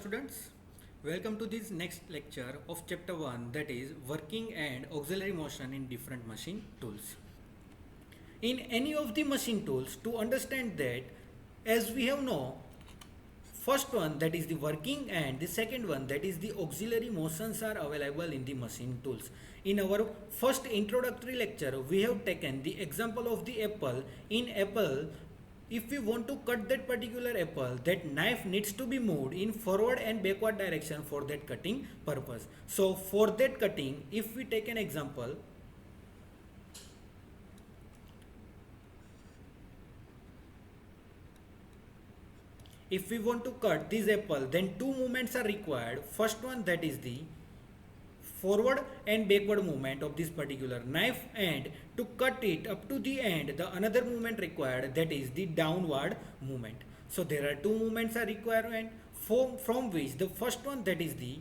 students, welcome to this next lecture of chapter 1, that is working and auxiliary motion in different machine tools. In any of the machine tools, to understand that, as we have know, first one that is the working and the second one that is the auxiliary motions are available in the machine tools. In our first introductory lecture, we have taken the example of the apple. In apple, if we want to cut that particular apple, that knife needs to be moved in forward and backward direction for that cutting purpose. So for that cutting, if we take an example, if we want to cut this apple, then two movements are required. First one, that is the forward and backward movement of this particular knife, and to cut it up to the end, the another movement required, that is the downward movement. So there are two movements are required from which the first one, that is the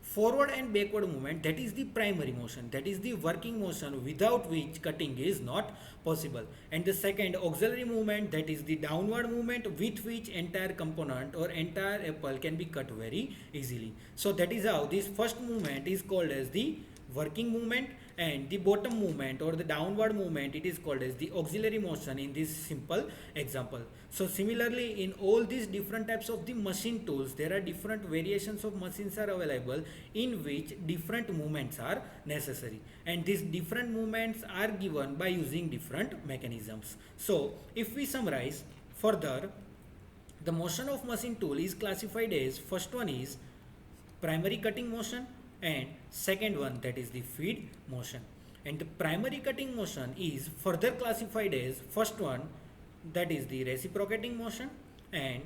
forward and backward movement, that is the primary motion, that is the working motion without which cutting is not possible. And the second auxiliary movement, that is the downward movement with which entire component or entire apple can be cut very easily. So that is how this first movement is called as the working movement, and the bottom movement or the downward movement, it is called as the auxiliary motion in this simple example. So similarly, in all these different types of the machine tools, there are different variations of machines are available in which different movements are necessary, and these different movements are given by using different mechanisms. So if we summarize further, the motion of machine tool is classified as, first one is primary cutting motion, and second one, that is the feed motion. And the primary cutting motion is further classified as, first one, that is the reciprocating motion, and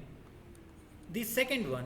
the second one,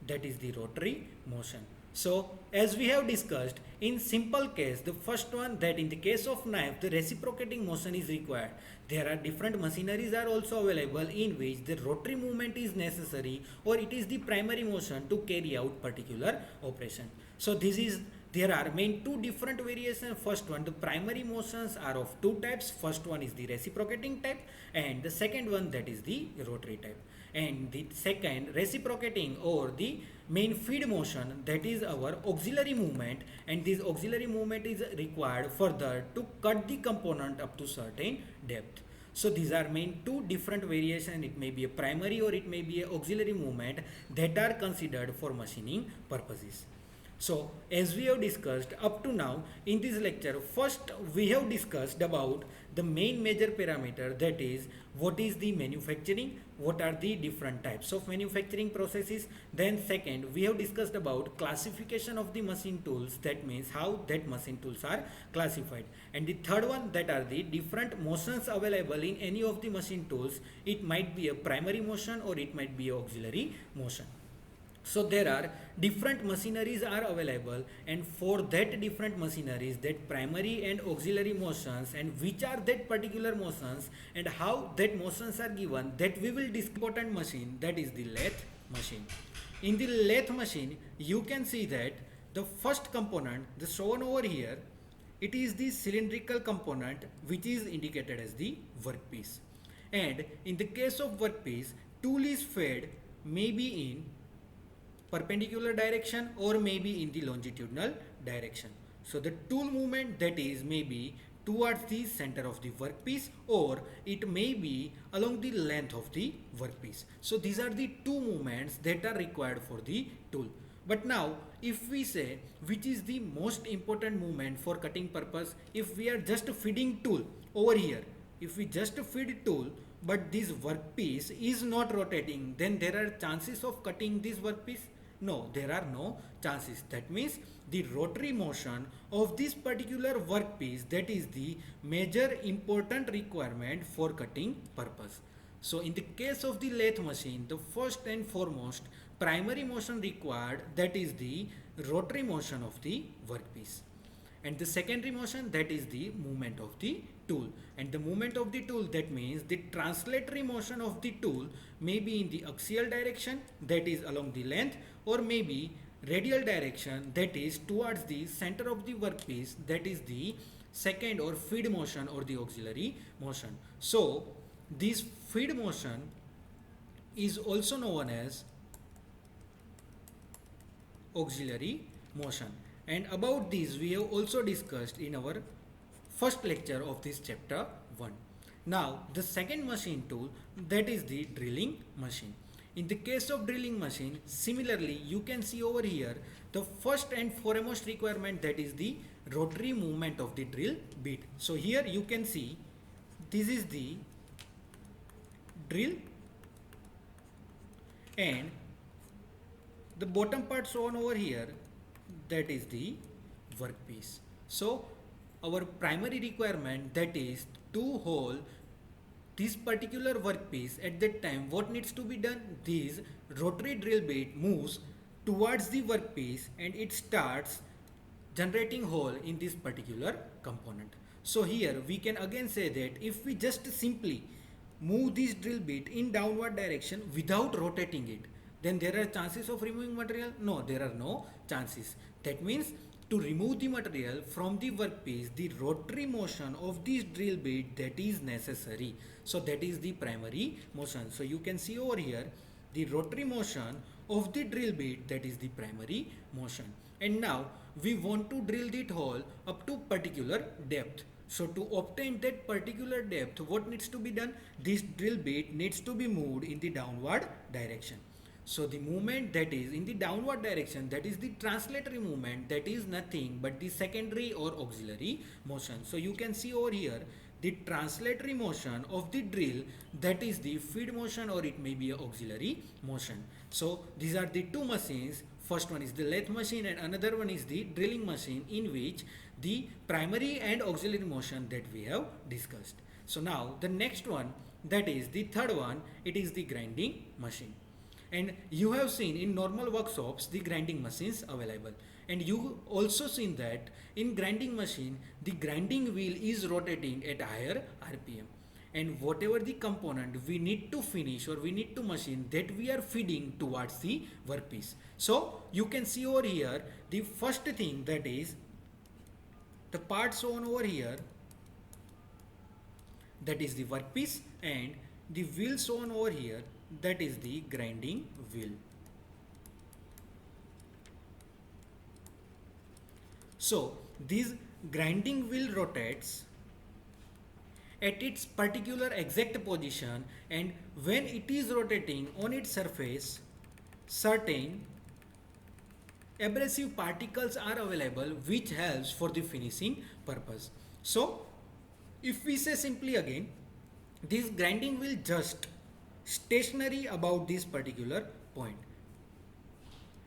that is the rotary motion. So as we have discussed, in simple case, the first one, that in the case of knife, the reciprocating motion is required. There are different machineries are also available in which the rotary movement is necessary, or it is the primary motion to carry out particular operation. So there are main two different variations. First one, the primary motions are of two types. First one is the reciprocating type, and the second one, that is the rotary type. And the second, reciprocating or the main feed motion, that is our auxiliary movement, and this auxiliary movement is required further to cut the component up to certain depth. So these are main two different variations. It may be a primary or it may be an auxiliary movement that are considered for machining purposes. So as we have discussed up to now in this lecture, first we have discussed about the main major parameter, that is what is the manufacturing, what are the different types of manufacturing processes. Then second, we have discussed about classification of the machine tools, that means how that machine tools are classified. And the third one, that are the different motions available in any of the machine tools. It might be a primary motion or it might be an auxiliary motion. So there are different machineries are available, and for that different machineries, that primary and auxiliary motions, and which are that particular motions and how that motions are given, that we will discuss. Important machine, that is the lathe machine. In the lathe machine, you can see that the first component, the shown over here, it is the cylindrical component which is indicated as the workpiece. And in the case of workpiece, tool is fed maybe in perpendicular direction or maybe in the longitudinal direction. So the tool movement, that is maybe towards the center of the workpiece, or it may be along the length of the workpiece. So these are the two movements that are required for the tool. But now if we say which is the most important movement for cutting purpose, if we are just feeding tool over here, if we just feed tool but this workpiece is not rotating, then there are chances of cutting this workpiece? No, there are no chances. That means the rotary motion of this particular workpiece, that is the major important requirement for cutting purpose. So in the case of the lathe machine, the first and foremost primary motion required, that is the rotary motion of the workpiece. And the secondary motion, that is the movement of the tool. And the movement of the tool, that means the translatory motion of the tool may be in the axial direction, that is along the length, or maybe radial direction, that is towards the center of the workpiece, that is the second or feed motion or the auxiliary motion. So this feed motion is also known as auxiliary motion. And about these we have also discussed in our first lecture of this chapter 1. Now the second machine tool, that is the drilling machine. In the case of drilling machine, similarly you can see over here the first and foremost requirement, that is the rotary movement of the drill bit. So here you can see this is the drill and the bottom part shown over here, that is the workpiece. So our primary requirement, that is to hold this particular workpiece. At that time what needs to be done, this rotary drill bit moves towards the workpiece and it starts generating hole in this particular component. So here we can again say that if we just simply move this drill bit in downward direction without rotating it, then there are chances of removing material? No, there are no chances. That means to remove the material from the workpiece, the rotary motion of this drill bit, that is necessary. So that is the primary motion. So you can see over here the rotary motion of the drill bit, that is the primary motion. And now we want to drill the hole up to particular depth. So to obtain that particular depth, what needs to be done? This drill bit needs to be moved in the downward direction. So the movement that is in the downward direction, that is the translatory movement, that is nothing but the secondary or auxiliary motion. So you can see over here the translatory motion of the drill, that is the feed motion or it may be a auxiliary motion. So these are the two machines. First one is the lathe machine and another one is the drilling machine, in which the primary and auxiliary motion that we have discussed. So now the next one, that is the third one, it is the grinding machine. And you have seen in normal workshops the grinding machines available, and you also seen that in grinding machine the grinding wheel is rotating at higher RPM, and whatever the component we need to finish or we need to machine, that we are feeding towards the workpiece. So you can see over here the first thing, that is the part shown over here, that is the workpiece, and the wheel shown over here, that is the grinding wheel. So this grinding wheel rotates at its particular exact position, and when it is rotating on its surface, certain abrasive particles are available which helps for the finishing purpose. So if we say simply again, this grinding wheel just stationary about this particular point,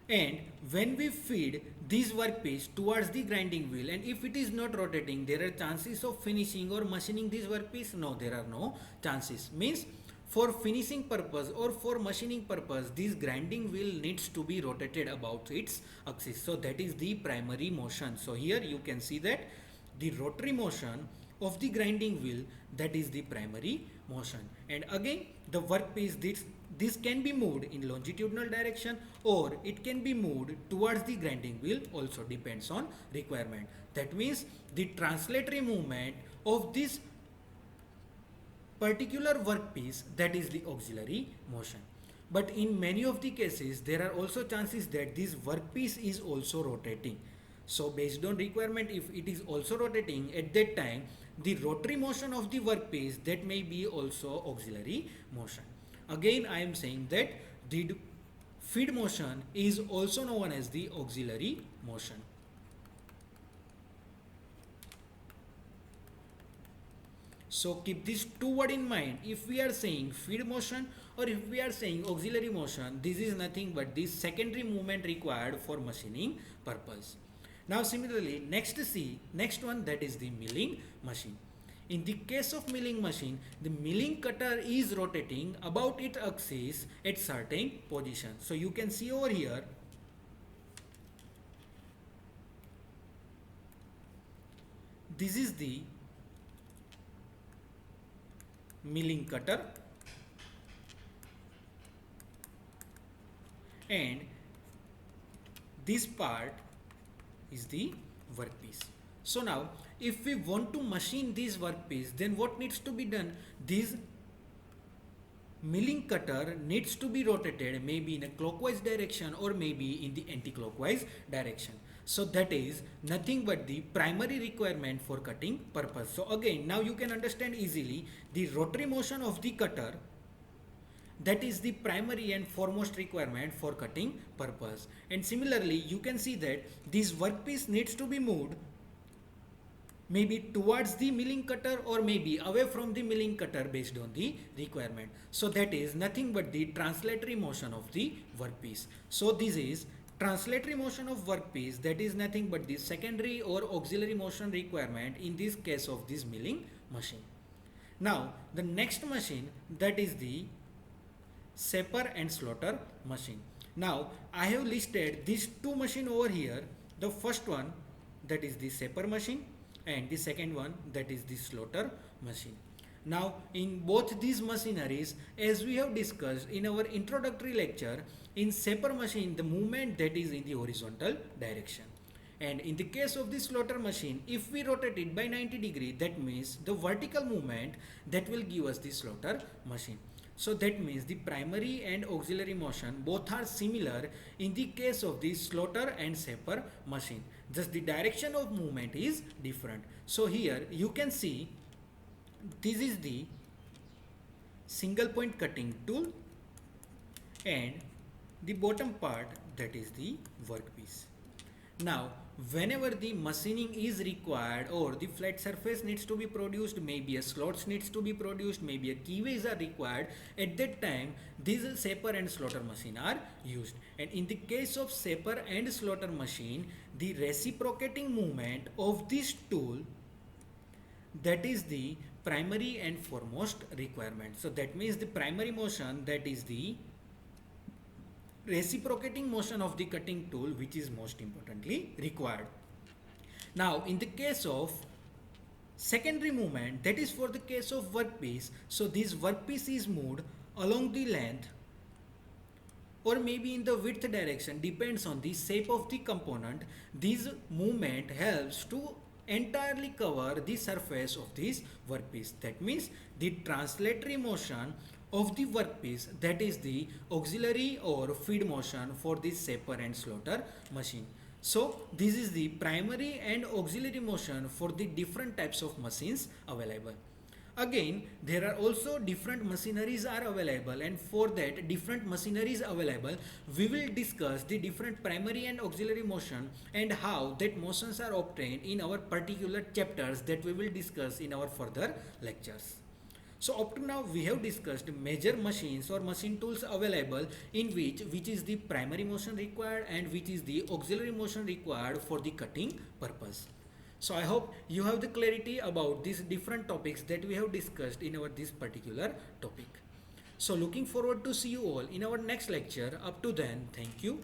and when we feed this workpiece towards the grinding wheel, and if it is not rotating, there are chances of finishing or machining this workpiece? No, there are no chances. Means for finishing purpose or for machining purpose, this grinding wheel needs to be rotated about its axis. So that is the primary motion. So here you can see that the rotary motion of the grinding wheel, that is the primary motion. And again the workpiece, this can be moved in longitudinal direction or it can be moved towards the grinding wheel, also depends on requirement. That means the translatory movement of this particular workpiece, that is the auxiliary motion. But in many of the cases there are also chances that this workpiece is also rotating. So based on requirement, if it is also rotating, at that time the rotary motion of the workpiece, that may be also auxiliary motion. Again I am saying that the feed motion is also known as the auxiliary motion. So keep these two words in mind. If we are saying feed motion or if we are saying auxiliary motion, this is nothing but the secondary movement required for machining purpose. Now similarly, next one, that is the milling machine. In the case of milling machine, the milling cutter is rotating about its axis at certain position. So you can see over here, this is the milling cutter and this part is the workpiece. So now if we want to machine this workpiece, then what needs to be done? This milling cutter needs to be rotated maybe in a clockwise direction or maybe in the anti-clockwise direction. So that is nothing but the primary requirement for cutting purpose. So again, now you can understand easily the rotary motion of the cutter, that is the primary and foremost requirement for cutting purpose. And similarly, you can see that this workpiece needs to be moved maybe towards the milling cutter or maybe away from the milling cutter based on the requirement. So that is nothing but the translatory motion of the workpiece. So this is translatory motion of workpiece, that is nothing but the secondary or auxiliary motion requirement in this case of this milling machine. Now the next machine, that is the saper and slaughter machine. Now I have listed these two machines over here. The first one, that is the saper machine, and the second one, that is the slaughter machine. Now in both these machineries, as we have discussed in our introductory lecture, in saper machine the movement that is in the horizontal direction, and in the case of the slaughter machine, if we rotate it by 90 degree, that means the vertical movement that will give us the slaughter machine. So that means the primary and auxiliary motion both are similar in the case of the slaughter and saper machine. Just the direction of movement is different. So here you can see this is the single point cutting tool, and the bottom part, that is the workpiece. Now whenever the machining is required or the flat surface needs to be produced, maybe a slots needs to be produced, maybe a keyways are required, at that time these saper and slaughter machine are used. And in the case of saper and slaughter machine, the reciprocating movement of this tool, that is the primary and foremost requirement. So that means the primary motion, that is the reciprocating motion of the cutting tool, which is most importantly required. Now in the case of secondary movement, that is for the case of workpiece, so this workpiece is moved along the length or maybe in the width direction, depends on the shape of the component. This movement helps to entirely cover the surface of this workpiece. That means the translatory motion of the workpiece, that is the auxiliary or feed motion for this saper and slaughter machine. So this is the primary and auxiliary motion for the different types of machines available. Again, there are also different machineries are available, and for that different machineries available, we will discuss the different primary and auxiliary motion and how that motions are obtained in our particular chapters that we will discuss in our further lectures. So up to now we have discussed major machines or machine tools available, in which is the primary motion required and which is the auxiliary motion required for the cutting purpose. So I hope you have the clarity about these different topics that we have discussed in our this particular topic. So looking forward to see you all in our next lecture. Up to then, thank you.